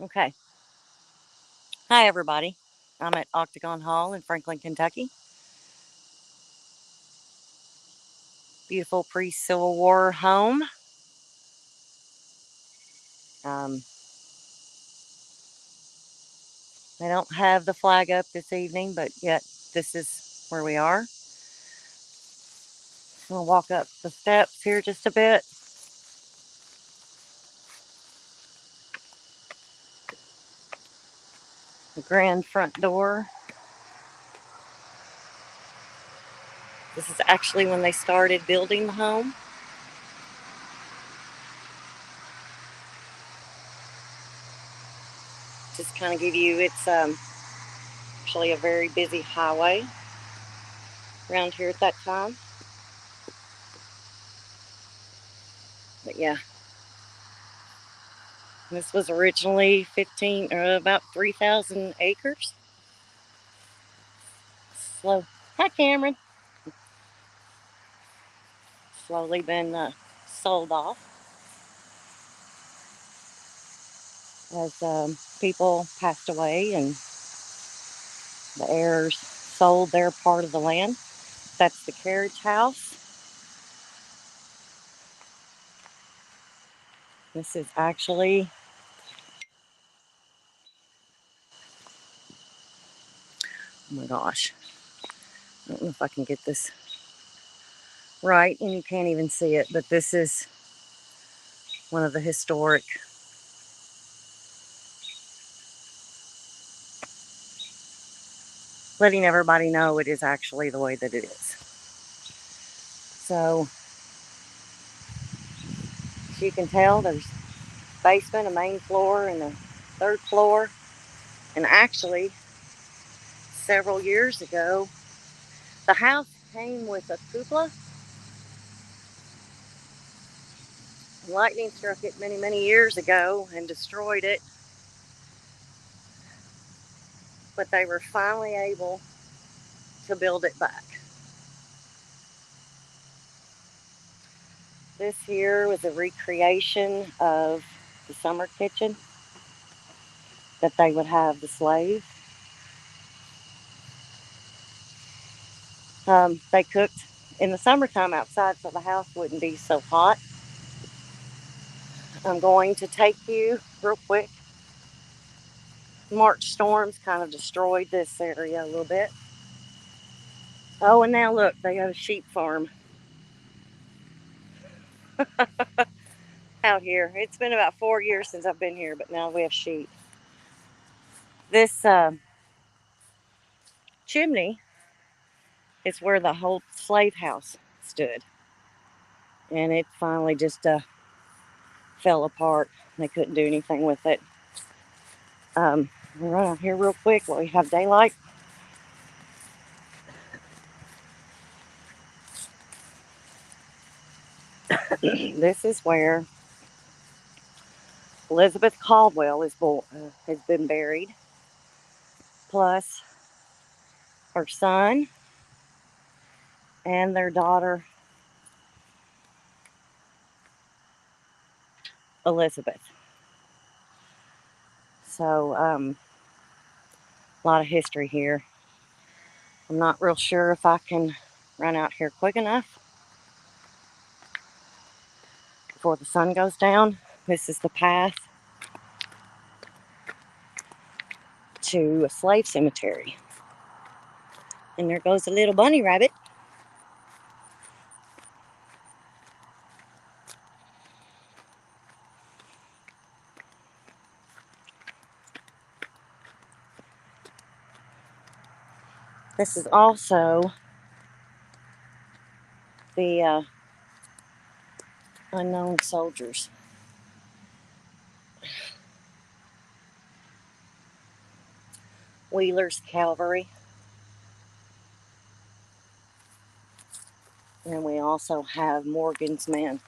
Okay. Hi, everybody. I'm at Octagon Hall in Franklin, Kentucky. Beautiful pre Civil War home. Um, they don't have the flag up this evening, but yet this is where we are. We'll walk up the steps here just a bit. The grand front door. This is actually when they started building the home. Just kind of give you, it's actually a very busy highway around here at that time. But yeah, this was originally 15 or about 3,000 acres. Slow. Hi, Cameron. Slowly been sold off as people passed away and the heirs sold their part of the land. That's the carriage house. This is actually, oh my gosh, I don't know if I can get this right, and you can't even see it, but this is one of the historic letting everybody know it is actually the way that it is. So, as you can tell, there's basement, a main floor, and a third floor. And actually, several years ago, the house came with a cupola. Lightning struck it many, many years ago and destroyed it. But they were finally able to build it back. This here was a recreation of the summer kitchen that they would have the slaves. They cooked in the summertime outside so the house wouldn't be so hot. I'm going to take you real quick. March storms kind of destroyed this area a little bit. Oh, and now look, they got a sheep farm out here. It's been about 4 years since I've been here, but now we have sheep. This chimney is where the whole slave house stood. And it finally just fell apart. They couldn't do anything with it. We'll run out here real quick while we have daylight. This is where Elizabeth Caldwell has been buried, plus her son and their daughter Elizabeth. So, a lot of history here. I'm not real sure if I can run out here quick enough before the sun goes down. This is the path to a slave cemetery. And there goes a little bunny rabbit. This is also the unknown soldiers. Wheeler's Cavalry. And we also have Morgan's men.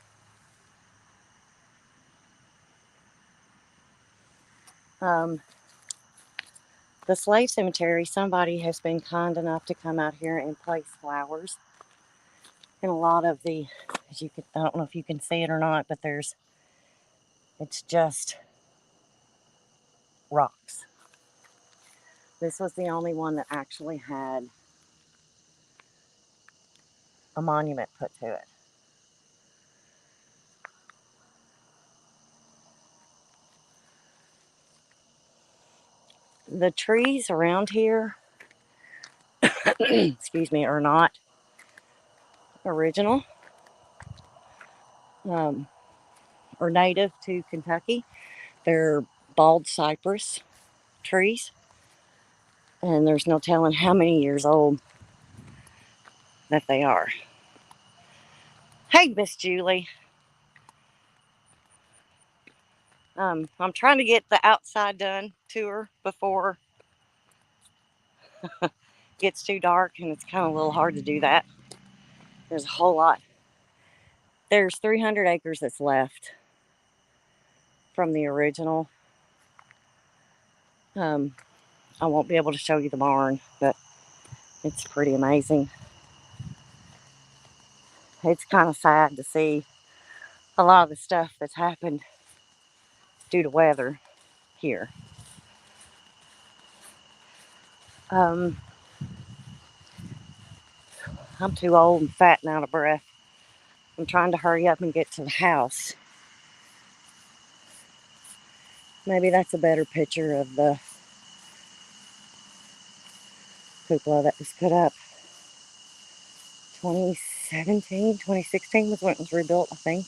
Um, the slave cemetery, somebody has been kind enough to come out here and place flowers. And a lot of the, as you can, I don't know if you can see it or not, but it's just rocks. This was the only one that actually had a monument put to it. The trees around here, excuse me, are not original or native to Kentucky. They're bald cypress trees, and there's no telling how many years old that they are. Hey, Miss Julie. I'm trying to get the outside done tour before it gets too dark, and it's kind of a little hard to do that. There's a whole lot. There's 300 acres that's left from the original. I won't be able to show you the barn, but it's pretty amazing. It's kind of sad to see a lot of the stuff that's happened due to weather here. I'm too old and fat and out of breath. I'm trying to hurry up and get to the house. Maybe that's a better picture of the cupola that was put up. 2017, 2016 was when it was rebuilt, I think.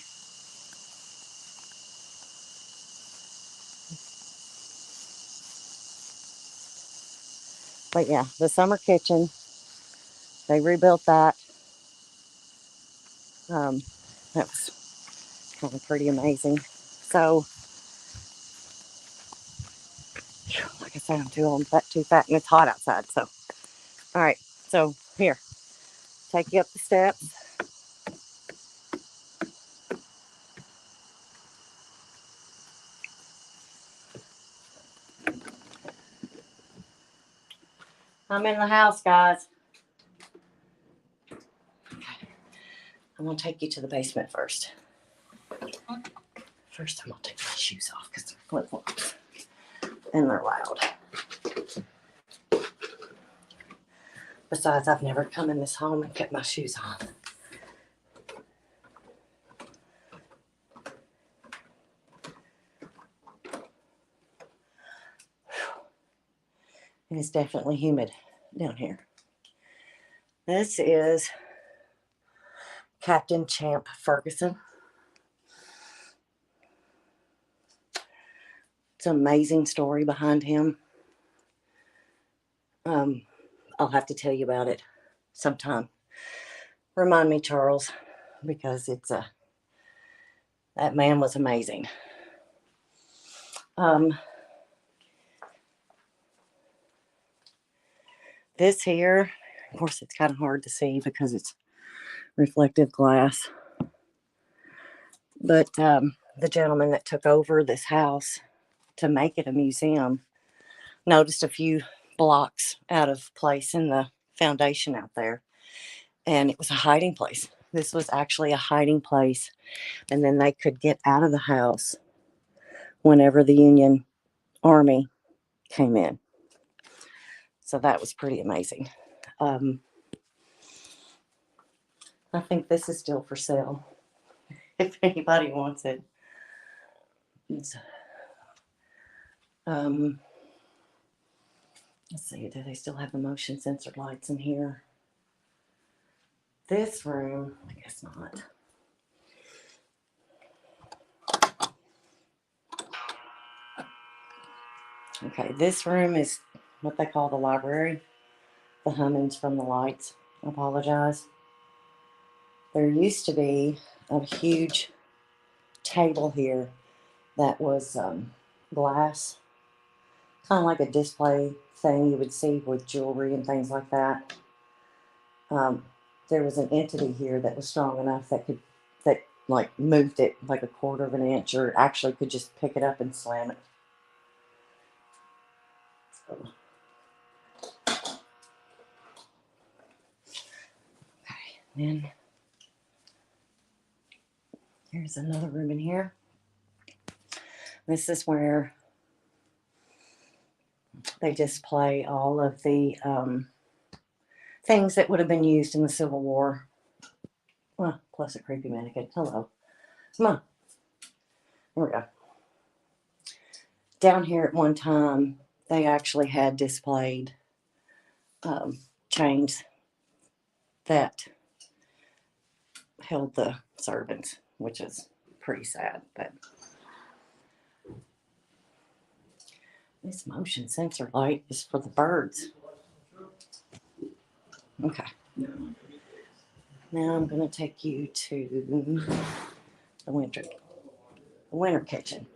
But yeah, the summer kitchen, they rebuilt that. That was kind of pretty amazing. So, like I said, I'm too old and too fat, and it's hot outside. So, all right. So here, take you up the steps. I'm in the house, guys. Okay. I'm gonna take you to the basement first. First, I'm gonna take my shoes off because they're flip-flops and they're loud. Besides, I've never come in this home and kept my shoes on. It is definitely humid down here. This is Captain Champ Ferguson. It's an amazing story behind him. I'll have to tell you about it sometime. Remind me, Charles, because that man was amazing. This here, of course, it's kind of hard to see because it's reflective glass. But the gentleman that took over this house to make it a museum noticed a few blocks out of place in the foundation out there, and it was a hiding place. This was actually a hiding place, and then they could get out of the house whenever the Union Army came in. So that was pretty amazing. I think this is still for sale if anybody wants it. Let's see, do they still have the motion sensor lights in here? This room, I guess not. Okay, this room is what they call the library. The humming's from the lights. I apologize. There used to be a huge table here that was glass, kind of like a display thing you would see with jewelry and things like that. There was an entity here that was strong enough that like moved it like a quarter of an inch, or actually could just pick it up and slam it. So, okay, then here's another room in here. This is where they display all of the things that would have been used in the Civil War. Well, plus a creepy mannequin. Hello. Come on. Here we go. Down here at one time, they actually had displayed chains that held the servants, which is pretty sad. But this motion sensor light is for the birds. Okay. Now I'm going to take you to the winter kitchen.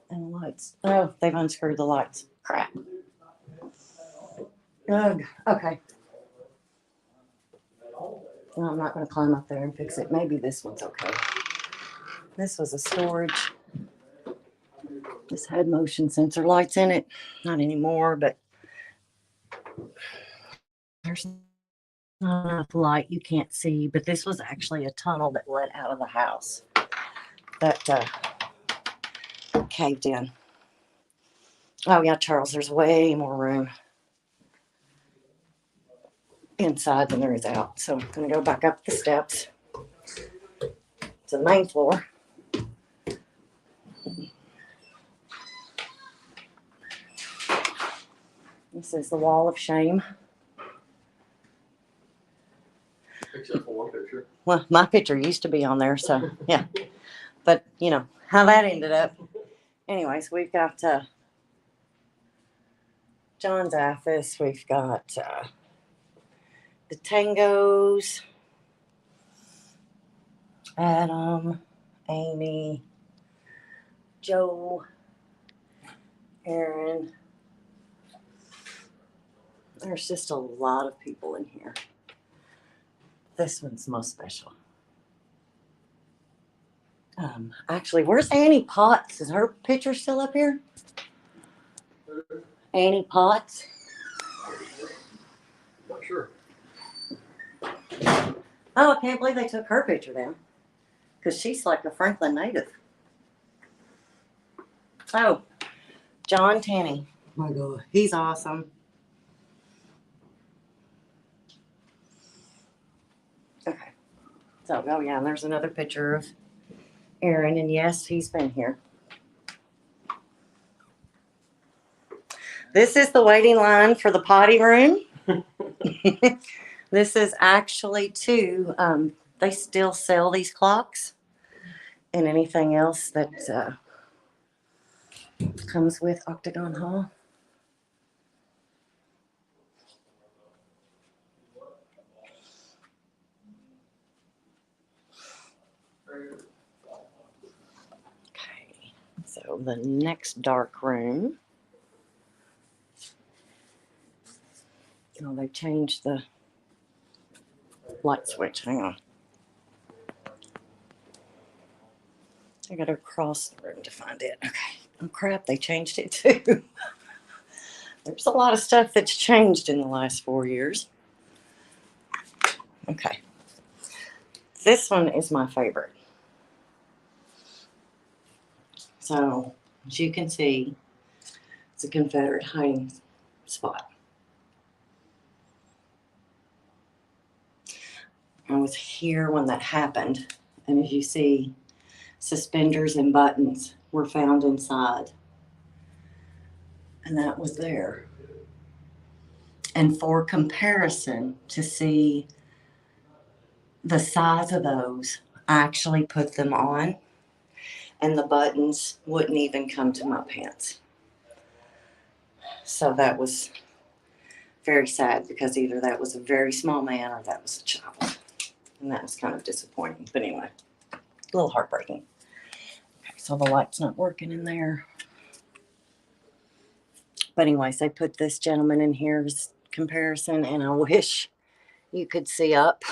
And the lights. Oh, they've unscrewed the lights. Crap. Ugh. Okay. No, I'm not going to climb up there and fix it. Maybe this one's okay. This was a storage. This had motion sensor lights in it. Not anymore, but there's not enough light. You can't see. But this was actually a tunnel that led out of the house that caved in. Oh, yeah, Charles, there's way more room inside than there is out. So I'm going to go back up the steps to the main floor. This is the wall of shame. Except for one picture. Well, my picture used to be on there, so yeah. But, you know, how that ended up. Anyways, we've got John's office. We've got the Tangos, Adam, Amy, Joe, Aaron. There's just a lot of people in here. This one's most special. Actually, where's Annie Potts? Is her picture still up here? Annie Potts? Not sure. Oh, I can't believe they took her picture down. Because she's like a Franklin native. Oh, John Tanney. My God, he's awesome. Okay. So, oh yeah, and there's another picture of Aaron, and yes, he's been here. This is the waiting line for the potty room. This is actually they still sell these clocks and anything else that comes with Octagon Hall. Okay, so the next dark room. Oh, they changed the light switch. Hang on. I got to cross the room to find it. Okay. Oh, crap. They changed it too. There's a lot of stuff that's changed in the last 4 years. Okay. This one is my favorite. So, as you can see, it's a Confederate hiding spot. I was here when that happened, and as you see, suspenders and buttons were found inside. And that was there. And for comparison, to see the size of those, I actually put them on, and the buttons wouldn't even come to my pants. So that was very sad, because either that was a very small man or that was a child. And that was kind of disappointing. But anyway, a little heartbreaking. Okay, so the light's not working in there. But anyways, they put this gentleman in here as comparison, and I wish you could see up,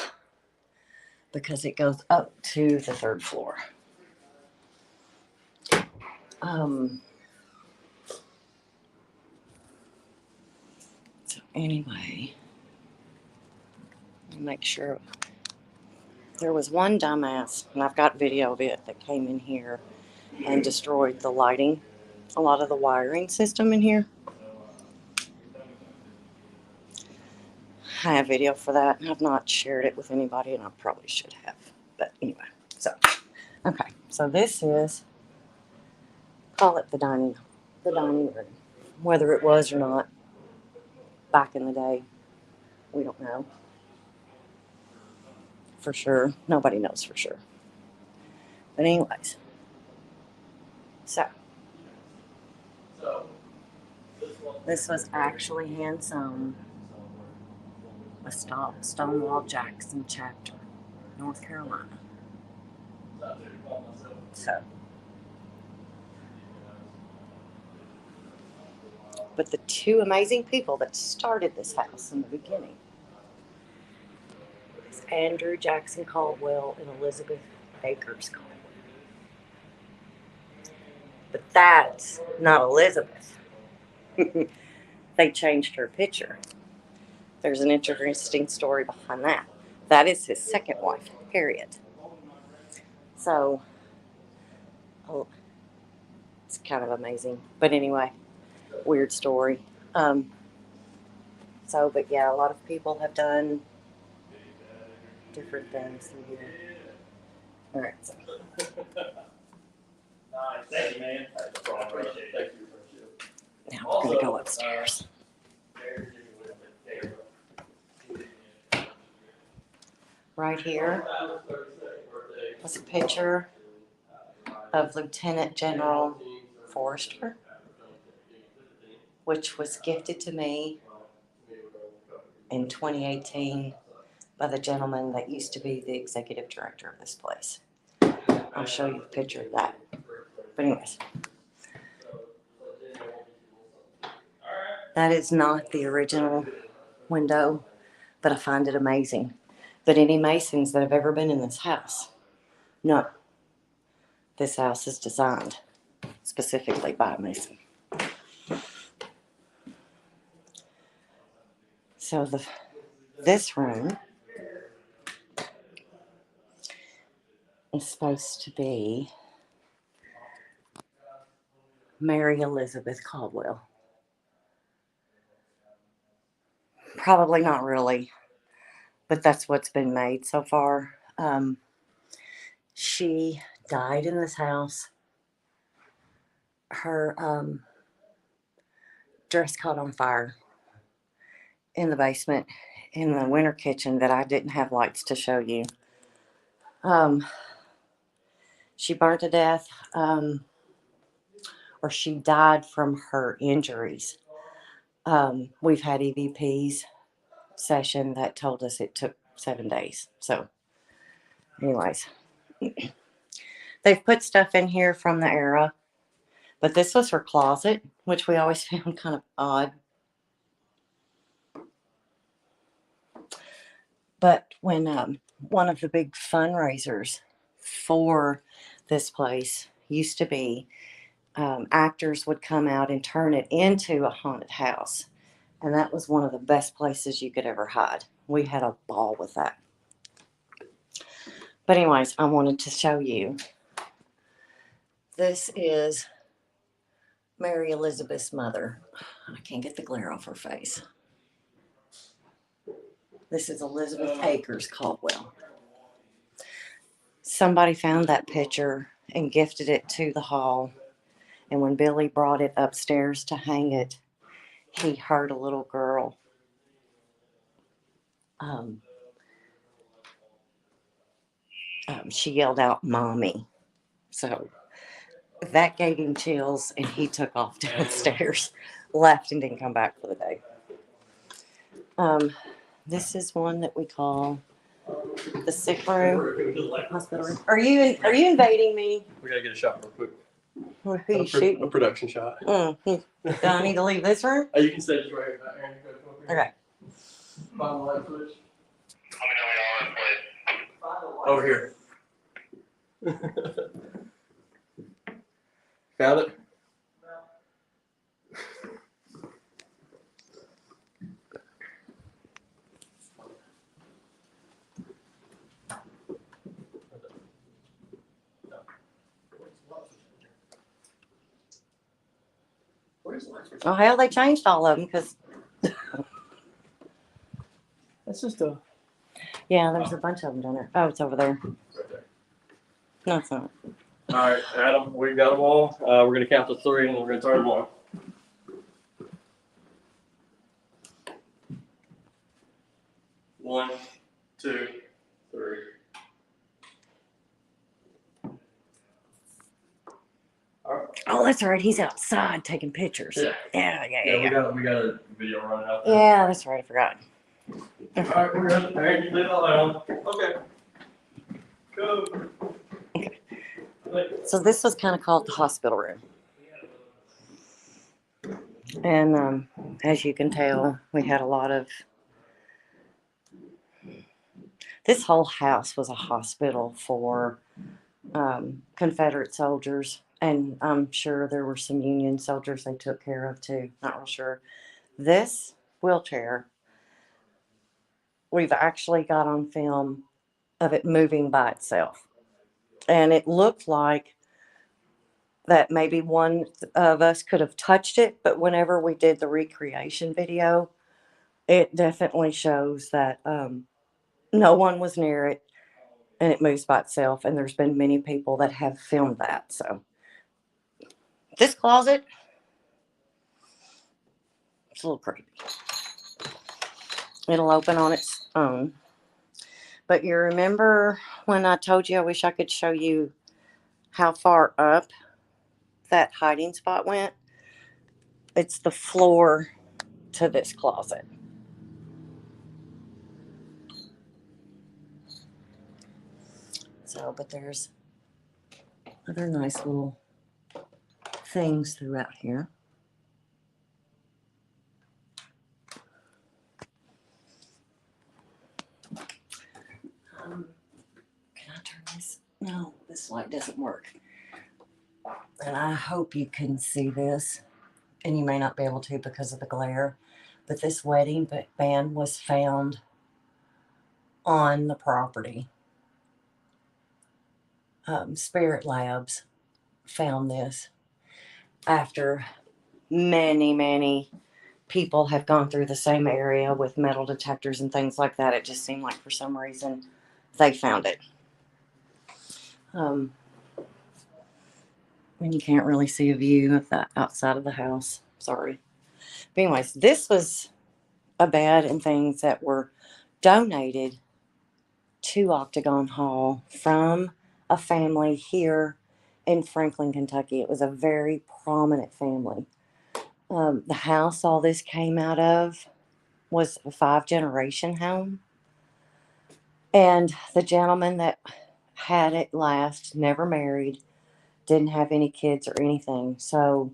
because it goes up to the 3rd floor. So anyway, I'll make sure. There was one dumbass, and I've got video of it, that came in here and destroyed the lighting a lot of the wiring system in here. I have video for that. I've not shared it with anybody, and I probably should have. But anyway, okay. So this is, call it the dining room. Whether it was or not back in the day, we don't know for sure. Nobody knows for sure. But anyways, so this was actually hand sewn with Stonewall Jackson chapter, North Carolina. So, but the two amazing people that started this house in the beginning is Andrew Jackson Caldwell and Elizabeth Akers Caldwell. But that's not Elizabeth. They changed her picture. There's an interesting story behind that. That is his second wife, Harriet. So, oh, it's kind of amazing. But anyway, weird story. But yeah, a lot of people have done different things through here. All right, so. Thank you, man. I appreciate it. Thank you. Now we're going to go upstairs. Right here was a picture of Lieutenant General Forrester, which was gifted to me in 2018 by the gentleman that used to be the executive director of this place. I'll show you a picture of that. But anyways, that is not the original window, but I find it amazing. But any Masons that have ever been in this house know this house is designed specifically by a Mason. So this room is supposed to be Mary Elizabeth Caldwell. Probably not really, but that's what's been made so far. She died in this house. Her dress caught on fire in the basement, in the winter kitchen that I didn't have lights to show you. She burned to death, or she died from her injuries. We've had EVPs session that told us it took 7 days. So, anyways, they've put stuff in here from the era, but this was her closet, which we always found kind of odd. But when one of the big fundraisers for this place used to be, actors would come out and turn it into a haunted house. And that was one of the best places you could ever hide. We had a ball with that. But anyways, I wanted to show you. This is Mary Elizabeth's mother. I can't get the glare off her face. This is Elizabeth Akers Caldwell. Somebody found that picture and gifted it to the hall. And when Billy brought it upstairs to hang it, he heard a little girl she yelled out, "Mommy." So that gave him chills, and he took off downstairs, left, and didn't come back for the day. This is one that we call the sick room, hospital room. Are you invading me? We gotta get a shot real quick. Who are you shooting? A production shot. Do I need to leave this room? You can say just right here. Okay. Find the light switch. Over here. Found it? recently. Oh, hell, they changed all of them because, That's just a. yeah, there's a bunch of them down there. Oh, it's over there. Right there. No, it's not. All right, Adam, we've got them all. We're going to count to 3 and we're going to turn them on. 1, 2, 3. All right. Oh, that's right. He's outside taking pictures. Yeah. Yeah. We got a video running out there. Yeah, that's right. I forgot. All right, we're good. All right, you leave it alone. Okay. Go. So this was kind of called the hospital room. And as you can tell, we had a lot of. This whole house was a hospital for Confederate soldiers. And I'm sure there were some Union soldiers they took care of too. Not real sure. This wheelchair, we've actually got on film of it moving by itself. And it looked like that maybe one of us could have touched it, but whenever we did the recreation video, it definitely shows that no one was near it and it moves by itself. And there's been many people that have filmed that. So this closet, it's a little creepy. It'll open on its own. But you remember when I told you I wish I could show you how far up that hiding spot went? It's the floor to this closet. So, but there's other nice little things throughout here. Can I turn this? No, this light doesn't work. And I hope you can see this, and you may not be able to because of the glare, but this wedding band was found on the property. Spirit Labs found this after many people have gone through the same area with metal detectors and things like that. It just seemed like for some reason they found it. And you can't really see a view of that outside of the house. Sorry. But anyways, this was a bed and things that were donated to Octagon Hall from a family here in Franklin, Kentucky. It was a very prominent family. The house all this came out of was a 5-generation home. And the gentleman that had it last never married, didn't have any kids or anything. So,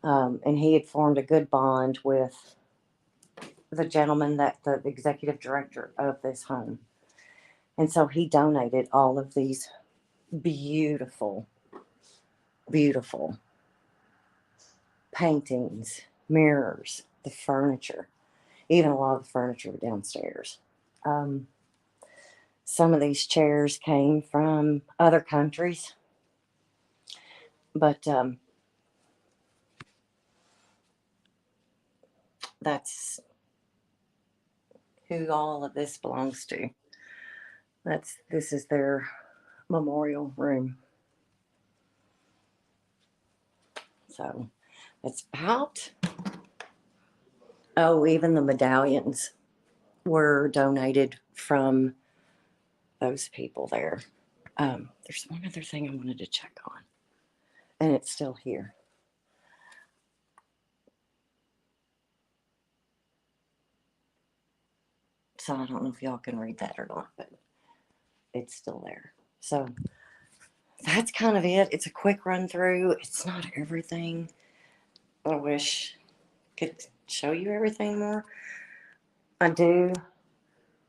and he had formed a good bond with the gentleman that the executive director of this home. And so he donated all of these beautiful paintings, mirrors, the furniture, even a lot of the furniture downstairs. Some of these chairs came from other countries, but that's who all of this belongs to. This is their memorial room. So it's about, oh, even the medallions were donated from those people there. There's one other thing I wanted to check on, and it's still here. So I don't know if y'all can read that or not, but it's still there. So that's kind of it. It's a quick run through. It's not everything. I wish I could show you everything more. I do.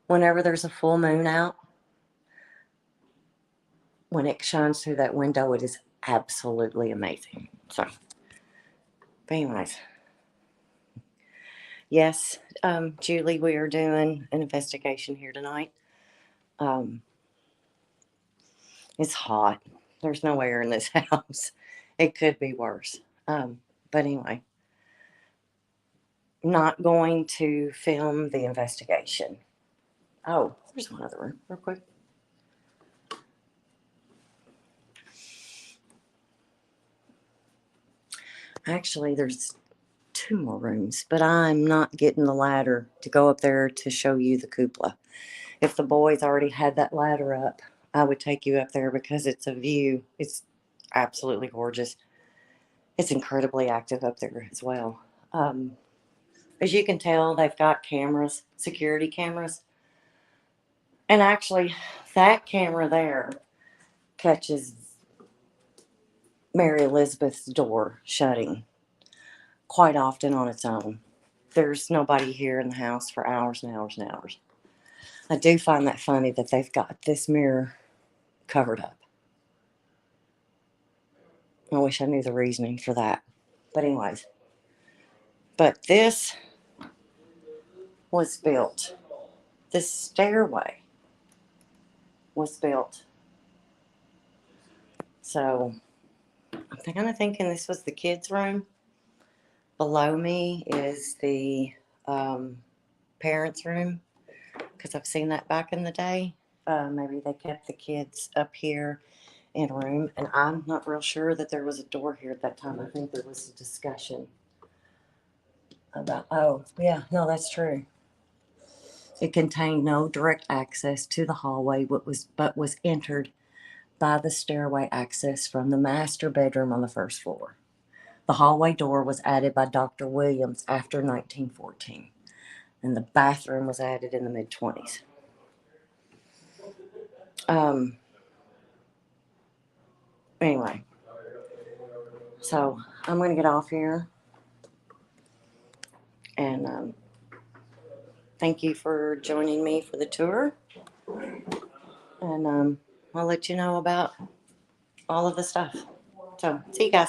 Whenever there's a full moon out, when it shines through that window, it is absolutely amazing. So, but anyways, yes, Julie, we are doing an investigation here tonight. It's hot. There's no air in this house. It could be worse. But anyway, not going to film the investigation. Oh, there's one other room, real quick. Actually, there's two more rooms, but I'm not getting the ladder to go up there to show you the cupola. If the boys already had that ladder up, I would take you up there because it's a view. It's absolutely gorgeous. It's incredibly active up there as well. As you can tell, they've got cameras, security cameras. And actually, that camera there catches Mary Elizabeth's door shutting quite often on its own. There's nobody here in the house for hours and hours and hours. I do find that funny that they've got this mirror covered up. I wish I knew the reasoning for that. But, anyways, but this was built, this stairway was built. So, I'm kind of thinking this was the kids' room. Below me is the parents' room because I've seen that back in the day. Maybe they kept the kids up here in a room, and I'm not real sure that there was a door here at that time. I think there was a discussion about, oh, yeah, no, that's true. It contained no direct access to the hallway, but was entered by the stairway access from the master bedroom on the first floor. The hallway door was added by Dr. Williams after 1914, and the bathroom was added in the mid-20s. Anyway, so I'm going to get off here, and thank you for joining me for the tour, and I'll let you know about all of the stuff. So, see you guys.